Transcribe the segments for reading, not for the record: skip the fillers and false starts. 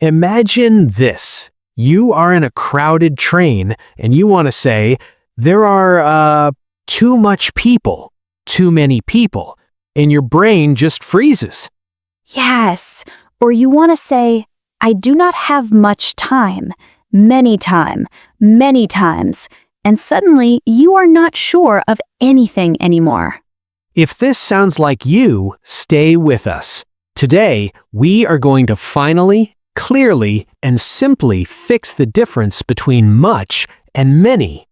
Imagine this. You are in a crowded train and you want to say, there are, too much people, too many people, and your brain just freezes. Yes, or you want to say, I do not have much time, many times, and suddenly you are not sure of anything anymore. If this sounds like you, stay with us. Today, we are going to finally, clearly, and simply fix the difference between much and many.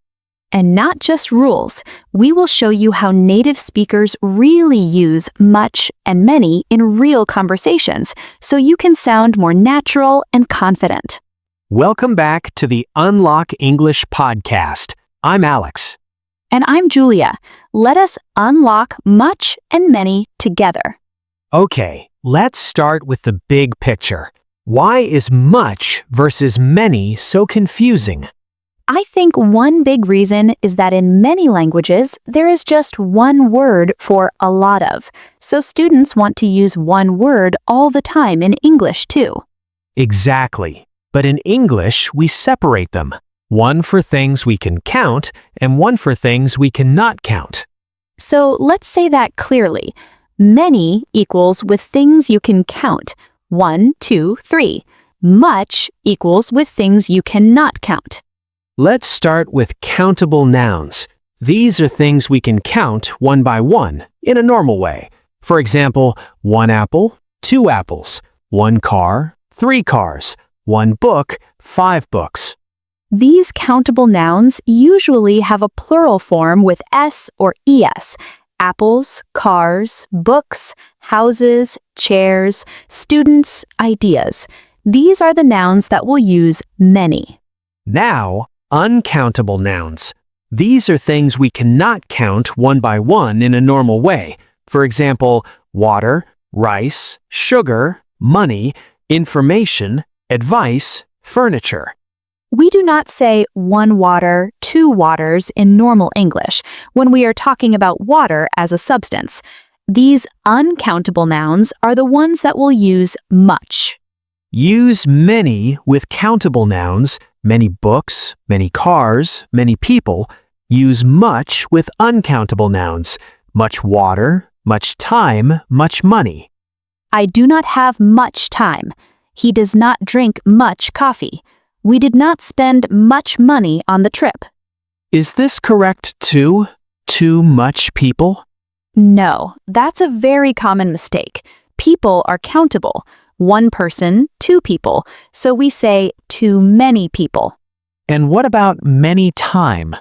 And not just rules, we will show you how native speakers really use much and many in real conversations, so you can sound more natural and confident. Welcome back to the Unlock English podcast. I'm Alex. And I'm Julia. Let us unlock much and many together. Okay, let's start with the big picture. Why is much versus many so confusing? I think one big reason is that in many languages, there is just one word for a lot of, so students want to use one word all the time in English too. Exactly. But in English, we separate them. One for things we can count and one for things we cannot count. So let's say that clearly. Many equals with things you can count. 1, 2, 3. Much equals with things you cannot count. Let's start with countable nouns. These are things we can count one by one in a normal way. For example, 1 apple, 2 apples, 1 car, 3 cars, 1 book, 5 books. These countable nouns usually have a plural form with s or es. Apples, cars, books, houses, chairs, students, ideas. These are the nouns that will use many. Now, uncountable nouns. These are things we cannot count one by one in a normal way. For example, water, rice, sugar, money, information, advice, furniture. We do not say 1 water, 2 waters in normal English when we are talking about water as a substance. These uncountable nouns are the ones that will use much. Use many with countable nouns, many books, many cars, many people. Use much with uncountable nouns, much water, much time, much money. I do not have much time. He does not drink much coffee. We did not spend much money on the trip. Is this correct too? Too much people? No, that's a very common mistake. People are countable. 1 person, 2 people. So we say too many people. And what about many time?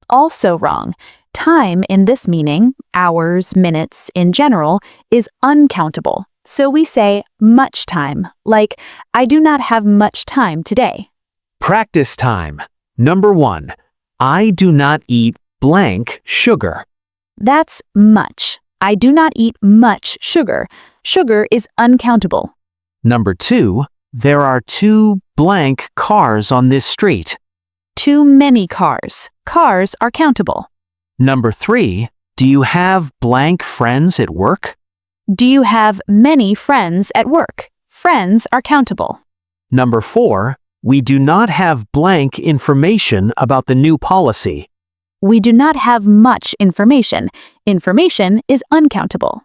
Also wrong. Time in this meaning, hours, minutes in general, is uncountable. So we say much time, like I do not have much time today. Practice time. Number 1. I do not eat blank sugar. That's much. I do not eat much sugar. Sugar is uncountable. Number 2. There are 2 blank cars on this street. Too many cars. Cars are countable. Number 3. Do you have blank friends at work? Do you have many friends at work? Friends are countable. Number 4. We do not have blank information about the new policy. We do not have much information. Information is uncountable.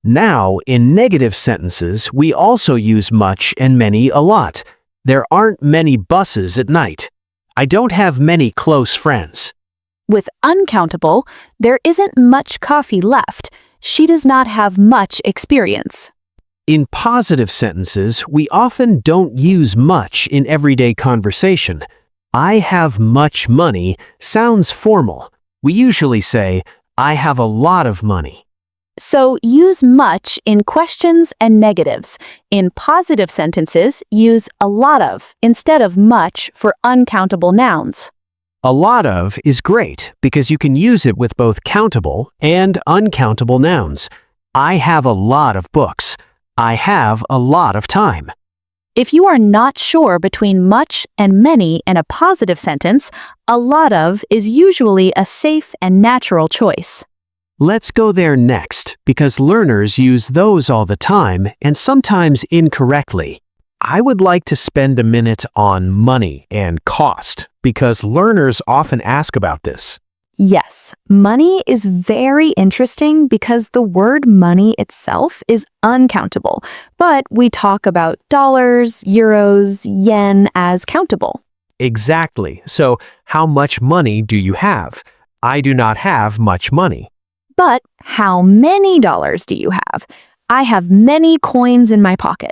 Now, in negative sentences, we also use much and many a lot. There aren't many buses at night. I don't have many close friends. With uncountable, there isn't much coffee left. She does not have much experience. In positive sentences, we often don't use much in everyday conversation. I have much money sounds formal. We usually say, I have a lot of money. So use much in questions and negatives. In positive sentences, use a lot of instead of much for uncountable nouns. A lot of is great because you can use it with both countable and uncountable nouns. I have a lot of books. I have a lot of time. If you are not sure between much and many in a positive sentence, a lot of is usually a safe and natural choice. Let's go there next because learners use those all the time and sometimes incorrectly. I would like to spend a minute on money and cost because learners often ask about this. Yes, money is very interesting because the word money itself is uncountable, but we talk about dollars, euros, yen as countable. Exactly. So, how much money do you have? I do not have much money. But how many dollars do you have? I have many coins in my pocket.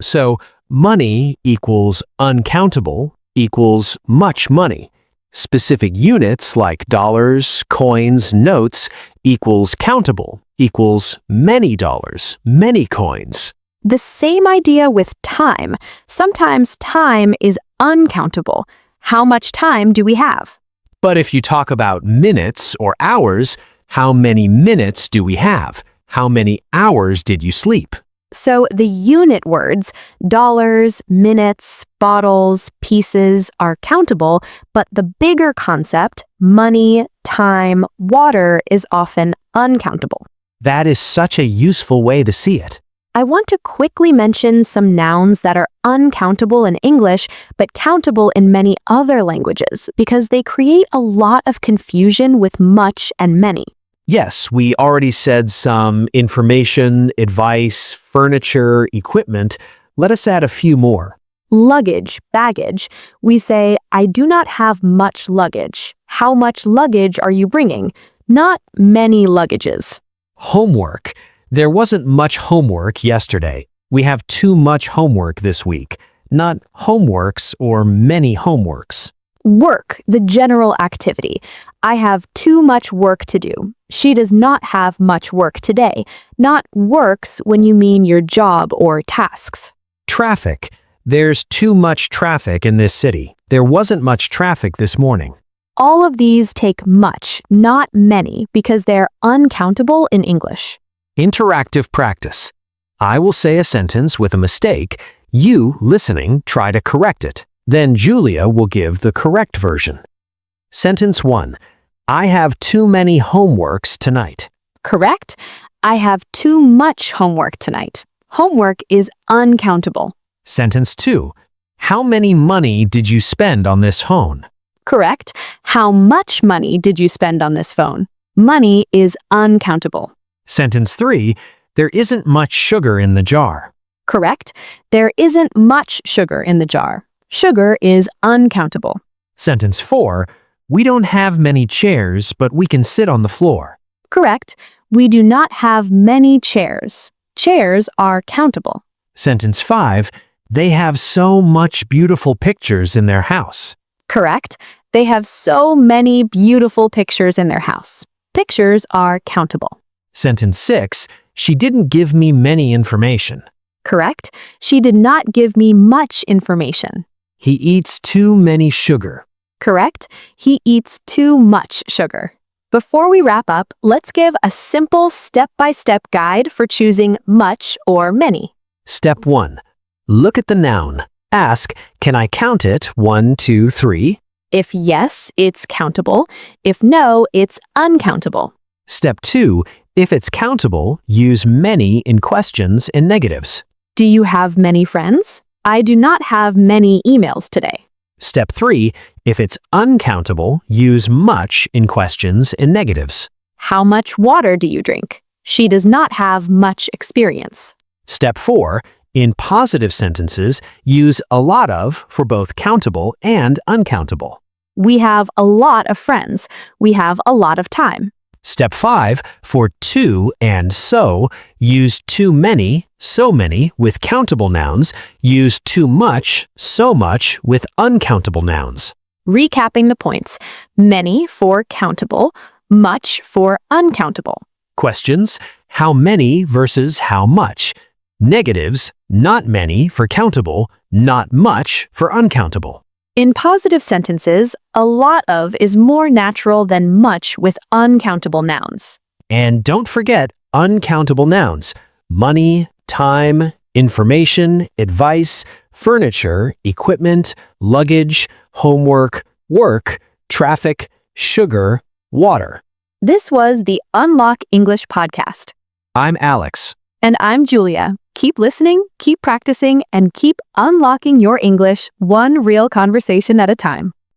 So, money equals uncountable equals much money. Specific units like dollars, coins, notes equals countable equals many dollars, many coins. The same idea with time. Sometimes time is uncountable. How much time do we have? But if you talk about minutes or hours, how many minutes do we have? How many hours did you sleep? So the unit words, dollars, minutes, bottles, pieces, are countable, but the bigger concept, money, time, water, is often uncountable. That is such a useful way to see it. I want to quickly mention some nouns that are uncountable in English, but countable in many other languages, because they create a lot of confusion with much and many. Yes, we already said some information, advice, furniture, equipment. Let us add a few more. Luggage, baggage. We say, I do not have much luggage. How much luggage are you bringing? Not many luggages. Homework. There wasn't much homework yesterday. We have too much homework this week. Not homeworks or many homeworks. Work, the general activity. I have too much work to do. She does not have much work today. Not works when you mean your job or tasks. Traffic. There's too much traffic in this city. There wasn't much traffic this morning. All of these take much, not many, because they're uncountable in English. Interactive practice. I will say a sentence with a mistake. You, listening, try to correct it. Then Julia will give the correct version. Sentence 1. I have too many homeworks tonight. Correct? I have too much homework tonight. Homework is uncountable. Sentence 2. How many money did you spend on this phone? Correct? How much money did you spend on this phone? Money is uncountable. Sentence 3. There isn't much sugar in the jar. Correct? There isn't much sugar in the jar. Sugar is uncountable. Sentence 4. We don't have many chairs, but we can sit on the floor. Correct? We do not have many chairs. Chairs are countable. Sentence 5. They have so much beautiful pictures in their house. Correct? They have so many beautiful pictures in their house. Pictures are countable. Sentence 6. She didn't give me many information. Correct? She did not give me much information. He eats too many sugar. Correct? He eats too much sugar. Before we wrap up, let's give a simple step-by-step guide for choosing much or many. Step 1. Look at the noun. Ask, can I count it? 1, 2, 3? If yes, it's countable. If no, it's uncountable. Step 2. If it's countable, use many in questions and negatives. Do you have many friends? I do not have many emails today. Step 3. If it's uncountable, use much in questions and negatives. How much water do you drink? She does not have much experience. Step 4. In positive sentences, use a lot of for both countable and uncountable. We have a lot of friends. We have a lot of time. Step 5. For too and so, use too many, so many with countable nouns. Use too much, so much with uncountable nouns. Recapping the points. Many for countable, much for uncountable. Questions: how many versus how much? Negatives: not many for countable, not much for uncountable. In positive sentences, a lot of is more natural than much with uncountable nouns. And don't forget uncountable nouns: money, time, information, advice, furniture, equipment, luggage, homework, work, traffic, sugar, water. This was the Unlock English podcast. I'm Alex. And I'm Julia. Keep listening, keep practicing, and keep unlocking your English one real conversation at a time.